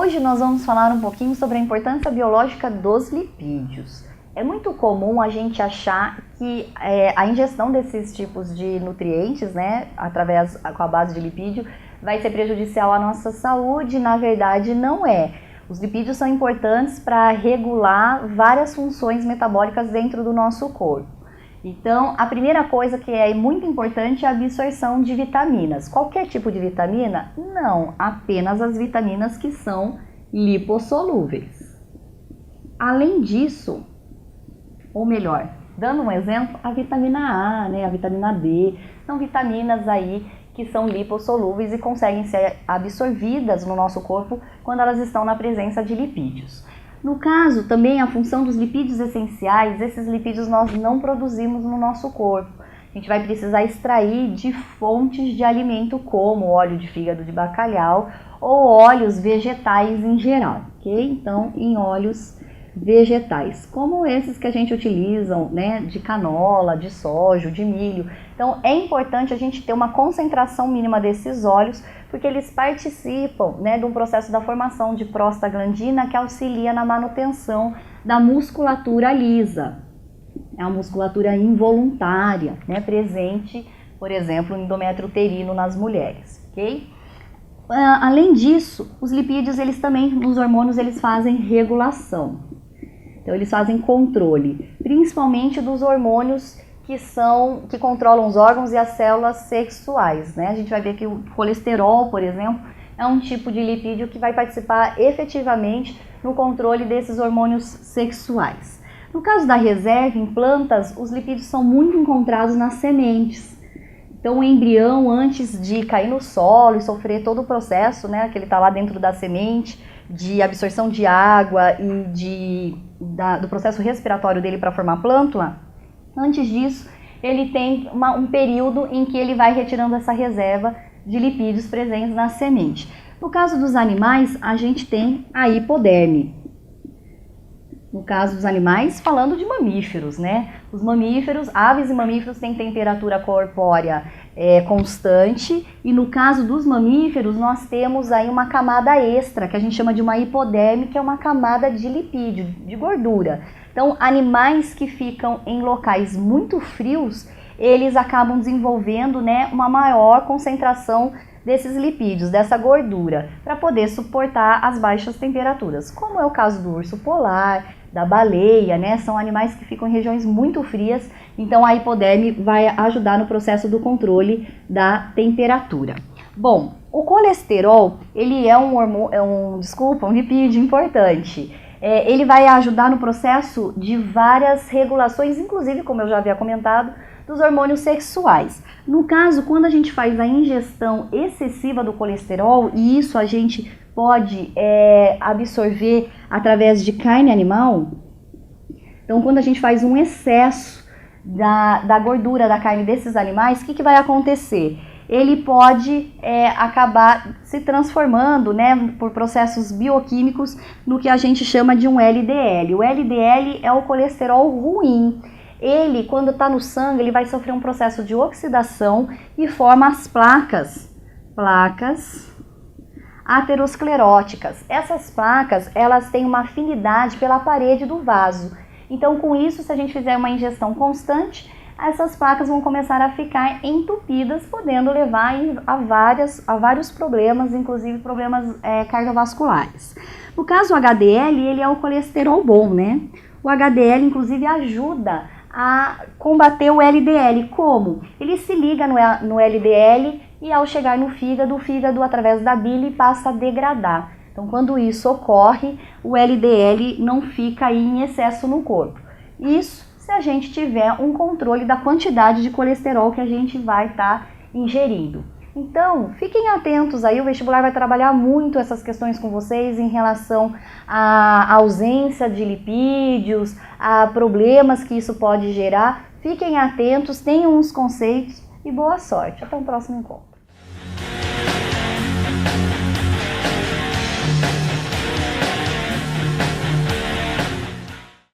Hoje nós vamos falar um pouquinho sobre a importância biológica dos lipídios. É muito comum a gente achar que a ingestão desses tipos de nutrientes, né, com a base de lipídio, vai ser prejudicial à nossa saúde. Na verdade, não é. Os lipídios são importantes para regular várias funções metabólicas dentro do nosso corpo. Então, a primeira coisa que é muito importante é a absorção de vitaminas. Qualquer tipo de vitamina? Não, apenas as vitaminas que são lipossolúveis. Além disso, ou melhor, dando um exemplo, a vitamina A, né, a vitamina D, são vitaminas aí que são lipossolúveis e conseguem ser absorvidas no nosso corpo quando elas estão na presença de lipídios. No caso, também a função dos lipídios essenciais, esses lipídios nós não produzimos no nosso corpo. A gente vai precisar extrair de fontes de alimento como óleo de fígado de bacalhau ou óleos vegetais em geral, ok? Então, em óleos vegetais, como esses que a gente utiliza, né, de canola, de soja, de milho. Então é importante a gente ter uma concentração mínima desses óleos, porque eles participam, né, de um processo da formação de prostaglandina que auxilia na manutenção da musculatura lisa. É uma musculatura involuntária, né, presente, por exemplo, no endométrio uterino nas mulheres, ok? Além disso, os lipídios, eles também, nos hormônios, eles fazem regulação. Então, eles fazem controle, principalmente dos hormônios que controlam os órgãos e as células sexuais, né? A gente vai ver que o colesterol, por exemplo, é um tipo de lipídio que vai participar efetivamente no controle desses hormônios sexuais. No caso da reserva, em plantas, os lipídios são muito encontrados nas sementes. Então, o embrião, antes de cair no solo e sofrer todo o processo, né, que ele está lá dentro da semente, de absorção de água e do processo respiratório dele para formar plântula, antes disso, ele tem um período em que ele vai retirando essa reserva de lipídios presentes na semente. No caso dos animais, a gente tem a hipoderme. No caso dos animais, falando de mamíferos, né? Os mamíferos, aves e mamíferos têm temperatura corpórea constante, e no caso dos mamíferos, nós temos aí uma camada extra, que a gente chama de uma hipoderme, que é uma camada de lipídio, de gordura. Então, animais que ficam em locais muito frios, eles acabam desenvolvendo, né, uma maior concentração desses lipídios, dessa gordura, para poder suportar as baixas temperaturas, como é o caso do urso polar, da baleia, né? São animais que ficam em regiões muito frias, então a hipoderme vai ajudar no processo do controle da temperatura. Bom, o colesterol, ele é um lipídio importante. Ele vai ajudar no processo de várias regulações, inclusive, como eu já havia comentado, dos hormônios sexuais. No caso, quando a gente faz a ingestão excessiva do colesterol, e isso a gente pode absorver através de carne animal, então quando a gente faz um excesso da gordura da carne desses animais, o que vai acontecer? Ele pode acabar se transformando, né, por processos bioquímicos no que a gente chama de um LDL. O LDL é o colesterol ruim. Ele, quando está no sangue, ele vai sofrer um processo de oxidação e forma as placas ateroscleróticas. Essas placas, elas têm uma afinidade pela parede do vaso. Então, com isso, se a gente fizer uma ingestão constante, essas placas vão começar a ficar entupidas, podendo levar a vários problemas, inclusive problemas cardiovasculares. No caso, o HDL, ele é o colesterol bom, né? O HDL, inclusive, ajuda a combater o LDL. Como? Ele se liga no LDL e, ao chegar no fígado, o fígado, através da bile, passa a degradar. Então, quando isso ocorre, o LDL não fica aí em excesso no corpo. Isso se a gente tiver um controle da quantidade de colesterol que a gente vai estar ingerindo. Então, fiquem atentos aí, o vestibular vai trabalhar muito essas questões com vocês em relação à ausência de lipídios, a problemas que isso pode gerar. Fiquem atentos, tenham uns conceitos e boa sorte. Até o próximo encontro.